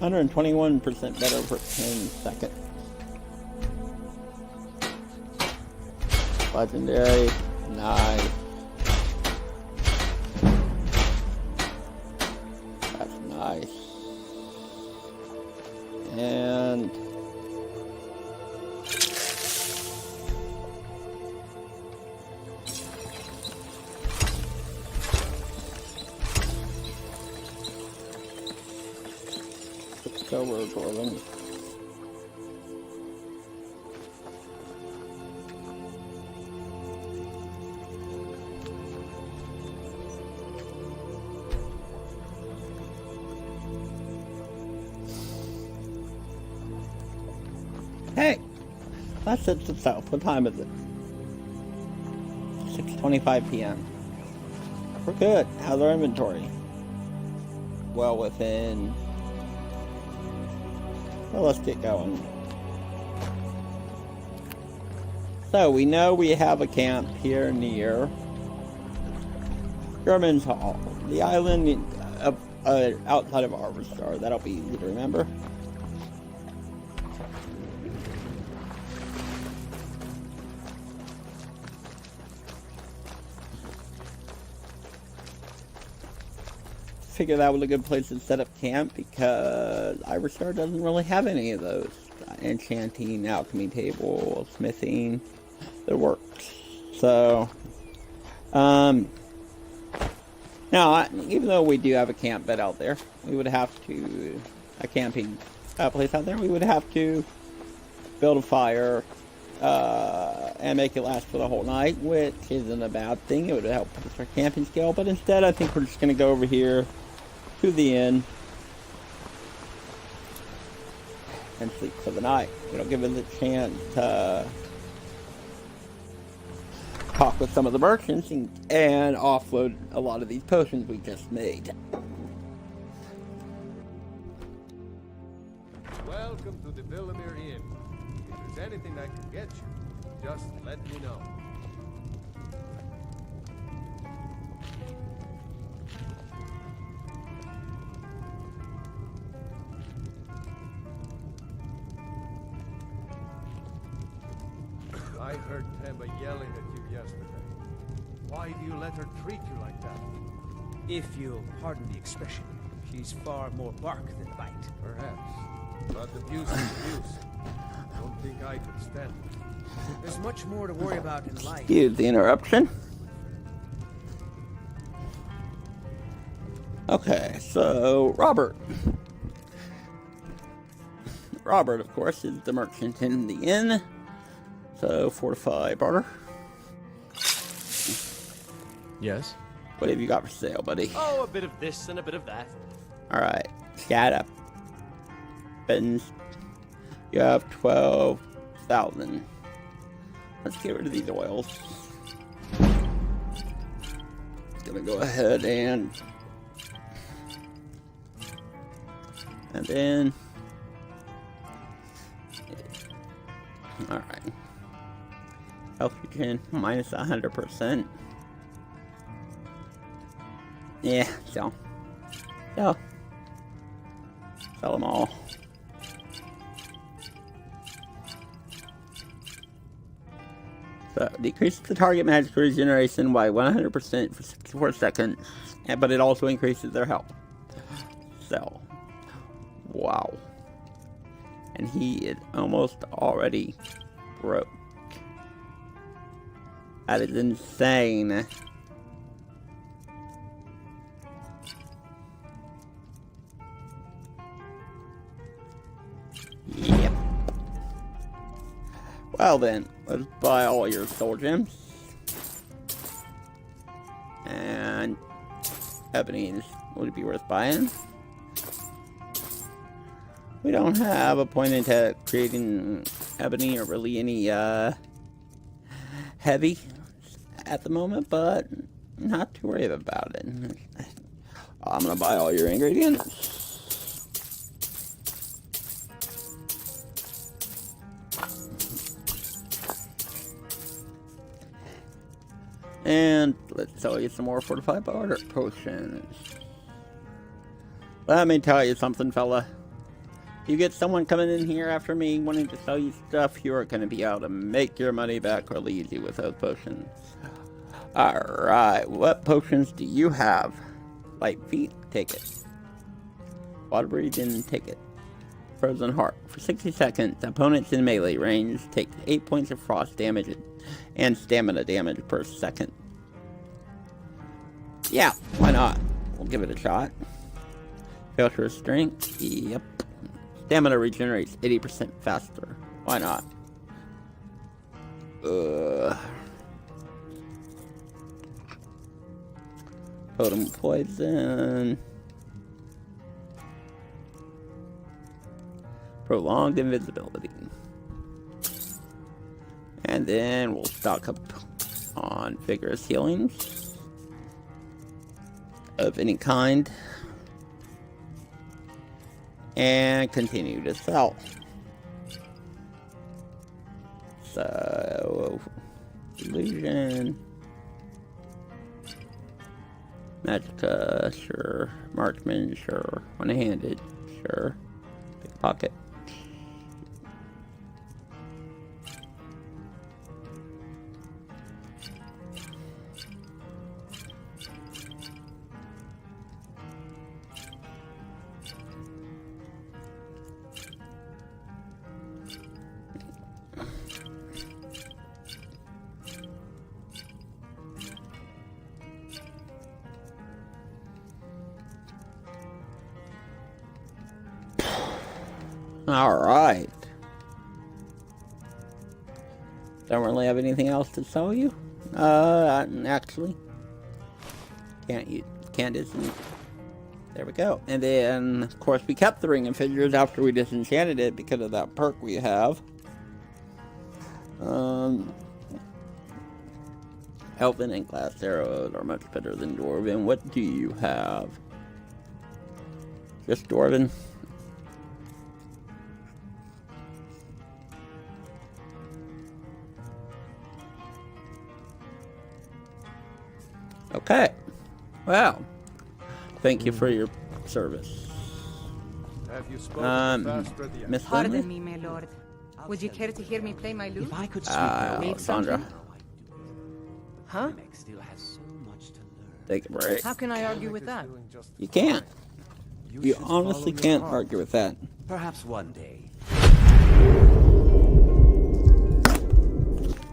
121% better for 10 seconds. Legendary. Nice. That's nice. And... So we're going. Hey, that sets itself. What time is it? 6:25 p.m. We're good. How's our inventory? Well within. Well, let's get going. So, we know we have a camp here near German's Hall. The island outside of Arbor. That'll be easy to remember. Figure that was a good place to set up camp because Iverstar doesn't really have any of those. Enchanting, alchemy table, smithing, that works. So, now, even though we do have a camp bed out there, we would have to, a camping place out there, we would have to build a fire, and make it last for the whole night, which isn't a bad thing. It would help with our camping skill, but instead I think we're just going to go over here to the inn and sleep for the night. It'll give us a chance to talk with some of the merchants and offload a lot of these potions we just made. Welcome to the Villamere Inn. If there's anything I can get you, just let me know. I heard Temba yelling at you yesterday. Why do you let her treat you like that? If you'll pardon the expression, she's far more bark than bite. Perhaps. But abuse is abuse. Don't think I could stand it. There's much more to worry about in life. Excuse the interruption. Okay, so Robert. Robert, of course, is the merchant in the inn. So, fortify barter. Yes? What have you got for sale, buddy? Oh, a bit of this and a bit of that. Alright, shut up. Buttons. You have 12,000. Let's get rid of these oils. Gonna go ahead and then alright. Health regen minus 100%. Yeah, sell them all. So, decreases the target magic regeneration by 100% for 64 seconds, but it also increases their health. So, wow. And he is almost already broke. That is insane. Yep. Well then, let's buy all your soul gems. And ebony would it be worth buying? We don't have a point into creating ebony or really any heavy at the moment, but not too worried about it. I'm gonna buy all your ingredients. And let's sell you some more fortified barter potions. Let me tell you something, fella. You get someone coming in here after me wanting to sell you stuff, you are going to be able to make your money back really easy with those potions. Alright, what potions do you have? Light feet, take it. Water breathing, take it. Frozen heart. For 60 seconds, opponents in melee range take 8 points of frost damage and stamina damage per second. Yeah, why not? We'll give it a shot. Filter strength, yep. Stamina regenerates 80% faster. Why not? Totem poison. Prolonged invisibility. And then we'll stock up on vigorous healings of any kind. And continue to sell. So, illusion, magicka, sure. Marksman, sure. One-handed, sure. Pickpocket. All right. Don't really have anything else to sell you. Actually, can't disenchanted. There we go. And then, of course, we kept the ring of figures after we disenchanted it because of that perk we have. Elven and glass arrows are much better than Dwarven. What do you have? Just Dwarven? Okay. Well, thank you for your service. Have you spoken to Vastra the Miss Pardon Lindley? me, my lord. Would you care to hear me play my lute? If I could Sandra, Huh? still has so much to learn. take a break. How can I argue with that? doing just You can't. You should honestly follow your can't heart. argue with that. Perhaps one day.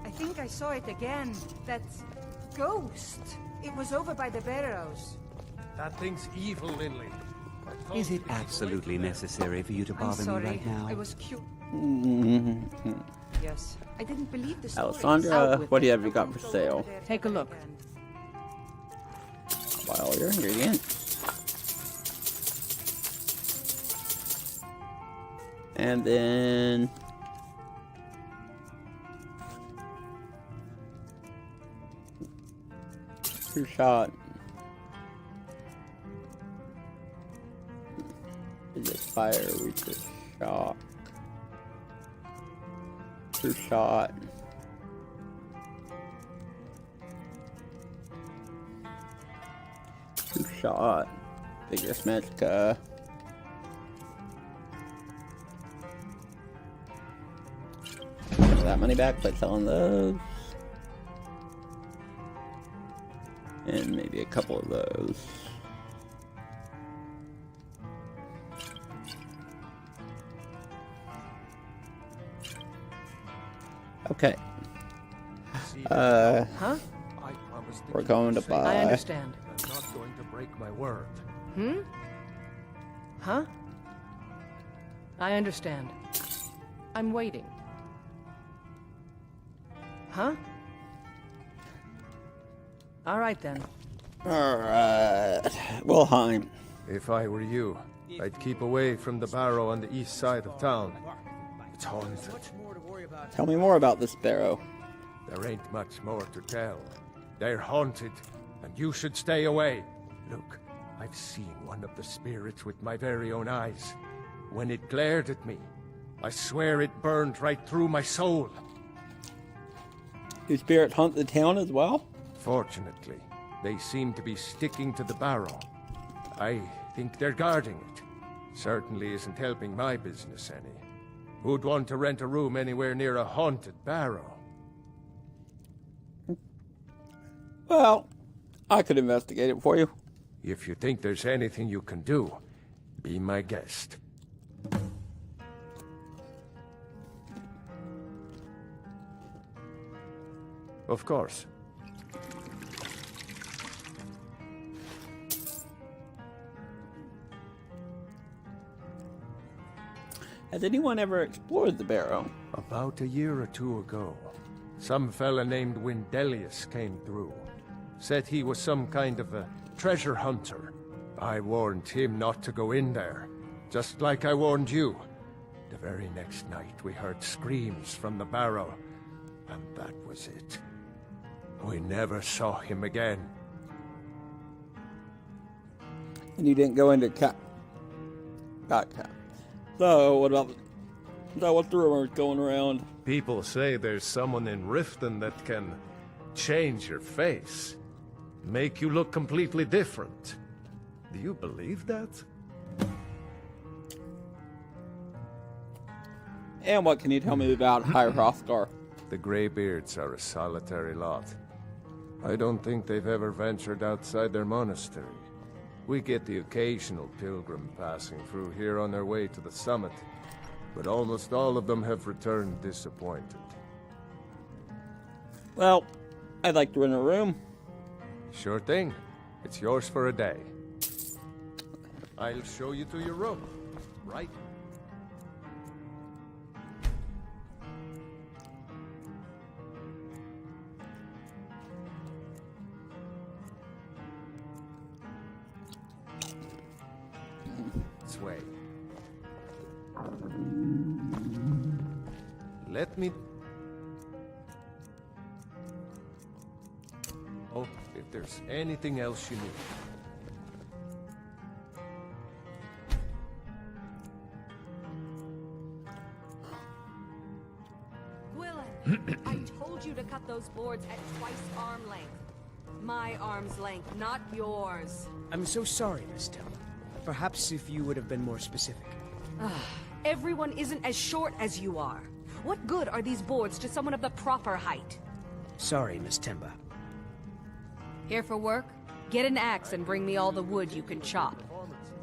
I think I saw it again. That ghost. It was over by the barrows. That thing's evil, Lindley. I told Is you it to keep away absolutely from there. necessary for you to I'm bother me sorry. right now? I was cute. Yes. I didn't believe the stories. Alessandra, Out with what do it. you have you I got won't for go sale? over there Take a ever look. again. Buy all your ingredients. And then... True shot. Is it fire with the shock? True shot. True shot. Vigorous Magica. Get that money back by selling those. And maybe a couple of those. Okay. See, Huh? I promised to We're keep going you to safe. buy. I understand. I'm not going to break my word. Hmm? Huh? I understand. I'm waiting. Huh? All right then. Alright. Wilhelm. If I were you, I'd keep away from the barrow on the east side of town. It's haunted. Much more to worry about. Tell me more about this sparrow. There ain't much more to tell. They're haunted, and you should stay away. Look, I've seen one of the spirits with my very own eyes. When it glared at me, I swear it burned right through my soul. Do spirits haunt the town as well? Fortunately, they seem to be sticking to the barrow. I think they're guarding it. Certainly isn't helping my business any. Who'd want to rent a room anywhere near a haunted barrow? Well, I could investigate it for you. If you think there's anything you can do, be my guest. Of course. Has anyone ever explored the barrow? About a year or two ago, some fella named Windelius came through. Said he was some kind of a treasure hunter. I warned him not to go in there, just like I warned you. The very next night we heard screams from the barrow, and that was it. We never saw him again. And you didn't go into Okay. So, what about... So, what's the rumors going around? People say there's someone in Riften that can change your face. Make you look completely different. Do you believe that? And what can you tell me about High Hrothgar? The Greybeards are a solitary lot. I don't think they've ever ventured outside their monastery. We get the occasional pilgrim passing through here on their way to the summit, but almost all of them have returned disappointed. Well, I'd like to rent a room. Sure thing. It's yours for a day. I'll show you to your room. Right? this way. Let me... Oh, if there's anything else you need. Gwilyn, I told you to cut those boards at twice arm length. My arm's length, not yours. I'm so sorry, Miss Temba. Perhaps if you would have been more specific. Everyone isn't as short as you are. What good are these boards to someone of the proper height? Sorry, Miss Temba. Here for work? Get an axe and bring me all the wood you can chop.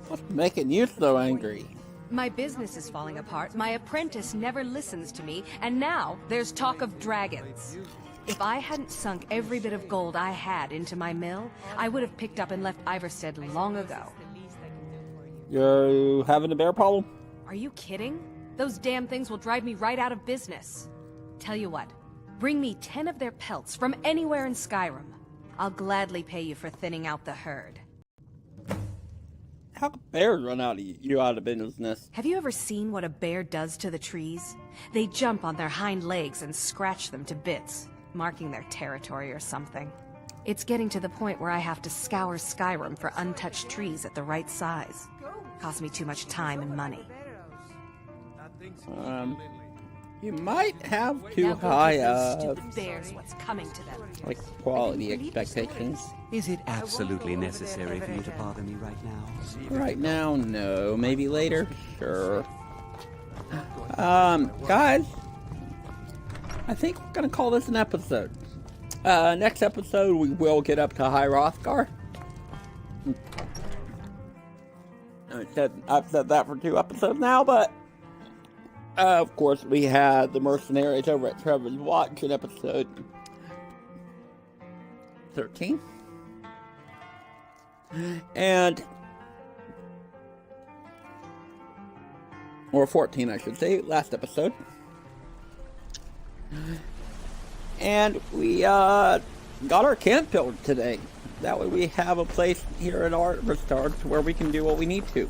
What's making you so angry? My business is falling apart, my apprentice never listens to me, and now there's talk of dragons. If I hadn't sunk every bit of gold I had into my mill, I would have picked up and left Iverstead long ago. You're having a bear problem? Are you kidding? Those damn things will drive me right out of business. Tell you what, bring me 10 of their pelts from anywhere in Skyrim. I'll gladly pay you for thinning out the herd. How can bears run you out of business? Have you ever seen what a bear does to the trees? They jump on their hind legs and scratch them to bits, marking their territory or something. It's getting to the point where I have to scour Skyrim for untouched trees at the right size. Costs me too much time and money. You might have too Now go high give those stupid bears what's coming to them. like quality expectations. Is it absolutely necessary for you to bother me right now? Right now, no. Maybe later? Sure. Guys, I think we're gonna call this an episode. Next episode, we will get up to High Hrothgar. I've said that for 2 episodes now, but of course, we had the mercenaries over at Trevor's Watch in episode 13. Or 14, I should say, last episode. And we got our camp built today. That way we have a place here at Iverstead where we can do what we need to.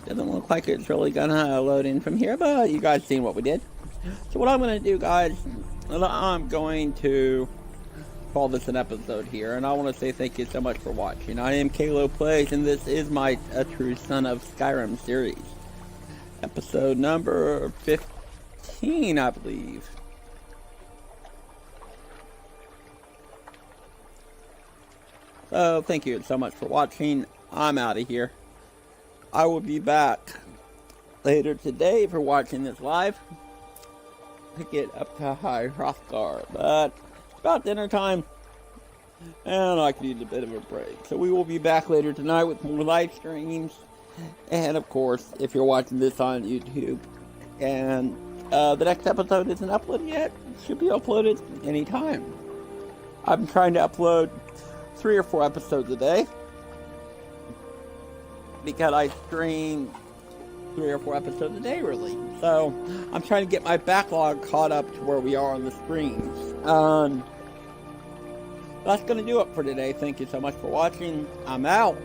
Doesn't look like it's really gonna load in from here, but you guys seen what we did. So what I'm gonna do, guys, I'm going to call this an episode here, and I want to say thank you so much for watching. I am Kalo Plays, and this is my A True Son of Skyrim series. Episode number 15, I believe. So, thank you so much for watching. I'm out of here. I will be back later today for watching this live to get up to High Hrothgar, but it's about dinner time and I could use a bit of a break. So we will be back later tonight with more live streams, and of course, if you're watching this on YouTube and the next episode isn't uploaded yet, it should be uploaded anytime. I'm trying to upload 3 or 4 episodes a day, because I stream 3 or 4 episodes a day, really. So, I'm trying to get my backlog caught up to where we are on the streams. That's going to do it for today. Thank you so much for watching. I'm out.